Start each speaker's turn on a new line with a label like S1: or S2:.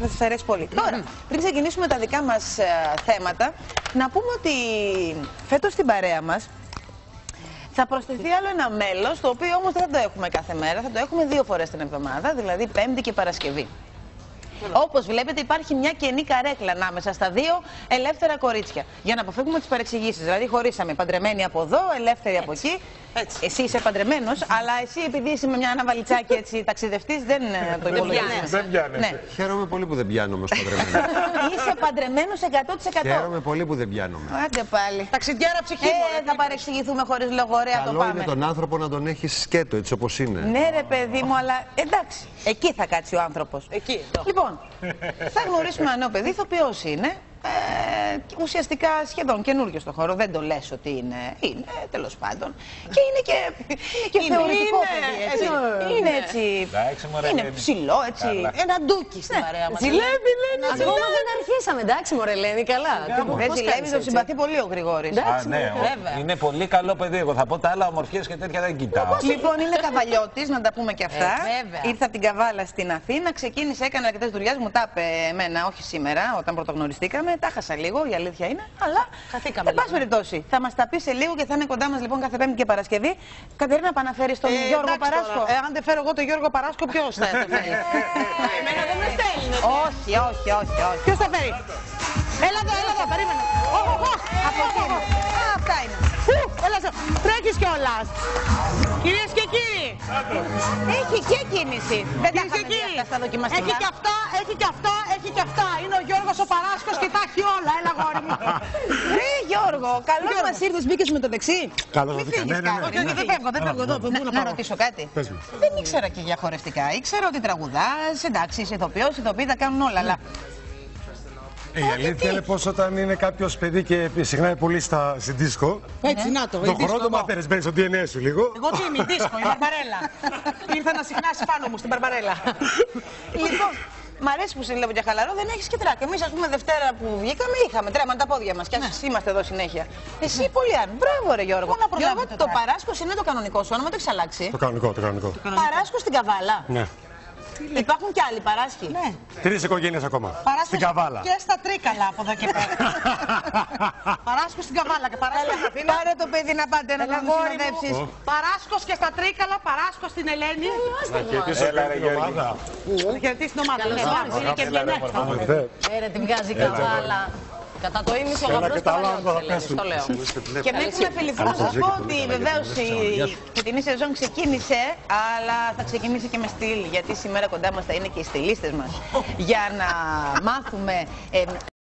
S1: θα σας αρέσει πολύ. Τώρα, πριν ξεκινήσουμε τα δικά μας θέματα, να πούμε ότι φέτος στην παρέα μας θα προσθεθεί άλλο ένα μέλος, το οποίο όμως δεν θα το έχουμε κάθε μέρα, θα το έχουμε 2 φορές την εβδομάδα, δηλαδή Πέμπτη και Παρασκευή. Όπως βλέπετε, υπάρχει μια κενή καρέκλα ανάμεσα στα 2 ελεύθερα κορίτσια. Για να αποφύγουμε τις παρεξηγήσεις. Δηλαδή, χωρίσαμε παντρεμένοι από εδώ, ελεύθεροι από εκεί. Έτσι. Εσύ είσαι παντρεμένος, αλλά εσύ επειδή είσαι με ένα βαλιτσάκι έτσι ταξιδευτής, δεν το υπολογίζεις.
S2: Δεν πιάνεσαι.
S1: Ναι.
S3: Χαίρομαι πολύ που δεν πιάνομαι ως παντρεμένος.
S1: Είσαι παντρεμένος 100%.
S3: Χαίρομαι πολύ που δεν πιάνομαι.
S1: Άντε πάλι.
S4: Ταξιδιάρα ψυχή μου.
S1: Θα παρεξηγηθούμε χωρίς λόγο, ωραία το
S3: Καλό
S1: πάμε.
S3: είναι τον άνθρωπο να τον έχεις σκέτο έτσι όπως είναι.
S1: Ναι ρε παιδί μου, αλλά εντάξει, εκεί θα κάτσει ο άνθρωπος.
S4: Εκεί.
S1: Λοιπόν, θα γνωρίσουμε ένα νέο παιδί, ηθοποιός είναι. Ουσιαστικά σχεδόν καινούργιο στο χώρο, δεν το λες ότι είναι τέλος πάντων. Και είναι και θεωρητικό παιδί, έτσι. Είναι έτσι, είναι ψηλό, έτσι.
S4: Ένα ντούκι στην παρέα μας.
S1: Ζηλεύει, λένε.
S5: Ακόμα δεν αρχίσαμε, εντάξει μωρέ Ελένη, καλά.
S1: Δεν ζηλεύει, το συμπαθεί πολύ ο Γρηγόρης.
S2: Είναι πολύ καλό παιδί. Εγώ θα πω τα άλλα, ομορφιές και τέτοια δεν κοιτάω.
S1: Λοιπόν, είναι καβαλιώτης, να τα πούμε και αυτά. Ήρθε από την Καβάλα στην Αθήνα, ξεκίνησε, έκανε αρκετές δουλειές, μου τα είπε εμένα, όχι σήμερα, όταν πρωτογνωριστήκαμε. Τα χάσα λίγο, η αλήθεια είναι, αλλά.
S4: Χαθήκαμε.
S1: Εν πάση περιπτώσει, θα μας τα πει σε λίγο και θα είναι κοντά μας λοιπόν κάθε Πέμπτη και Παρασκευή. Κατερίνα, παναφέρει τον Γιώργο Παράσκο.
S4: Αν δεν φέρω εγώ τον Γιώργο Παράσκο, ποιος θα το φέρει? Εμένα δεν με θέλει.
S1: Όχι.
S4: Ποιος θα φέρει? Έλα εδώ, περίμενε.
S1: Από εκεί. Αυτά είναι.
S4: Έλα εδώ, τρέχεις κιόλας. Κυρίες και κύριοι.
S1: Έχει και κίνηση. Δεν τα είχαμε δει αυτά στα δοκιμαστικά.
S4: Έχει και αυτά. Είναι ο Γιώργος ο Παράσκος και τα έχει όλα. Έλα γόρι μου.
S1: Γιώργο, καλώς μας ήρθες, μπήκες με το δεξί.
S3: Καλώς θα δείτε.
S4: Όχι, δεν φεύγω εδώ.
S1: Να ρωτήσω κάτι. Δεν ήξερα και για χορευτικά. Ήξερα ότι τραγουδάς, εντάξει, είσαι ηθοποιός, οι ηθοποιοί τα κάνουν όλα, αλλά.
S6: Η αλήθεια είναι πως όταν είναι κάποιος παιδί και συχνάει πολύ στην δίσκο,
S4: Έτσι, να το.
S6: το χορό το μαθαίνεις, μπαίνεις στο DNA σου λίγο.
S4: Εγώ τι είμαι, η δίσκο, η Μπαρμπαρέλα. Ήρθα να συχνάσει πάνω μου στην Μπαρμπαρέλα.
S1: Λοιπόν, μ' αρέσει που σε βλέπω για χαλαρό, δεν έχεις και τράκ. Εμείς, ας πούμε, Δευτέρα που βγήκαμε, είχαμε τρέμαν τα πόδια μας. Κι ας είμαστε εδώ συνέχεια. Εσύ πολύ αν. Μπράβο, ρε Γιώργο. Γιώργο, το Παράσκος είναι το κανονικό σου όνομα, το έχεις αλλάξει.
S6: Το κανονικό.
S1: Παράσκος στην Καβάλα.
S6: Ναι.
S1: Υπάρχουν και άλλοι Παράσκοι.
S4: Ναι.
S6: 3 οικογένειες ακόμα. Στην Καβάλα.
S4: Και στα Τρίκαλα από εδώ και πέρα. Παράσκος στην Καβάλα και Παράσκος στην Αθήνα.
S1: Πάρε το παιδί να πάτε να τον συνοδεύσεις.
S4: Παράσκος και στα Τρίκαλα, Παράσκος στην Ελένη.
S2: Έλα ρε Γιώργη.
S4: Να χαιρετήσει την ομάδα. Είναι και βιενέτα.
S5: Ρε, τη βγάζει Καβάλα. Κατά το ίμιση ο γαμπρός Καβαλιώτης, το λέω.
S1: Και μέχρι να φιληθούμε να σας πω ότι βεβαίως η φετινή σεζόν ξεκίνησε, αλλά θα ξεκινήσει και με στυλ, γιατί σήμερα κοντά μας θα είναι και οι στυλίστες μας, για να μάθουμε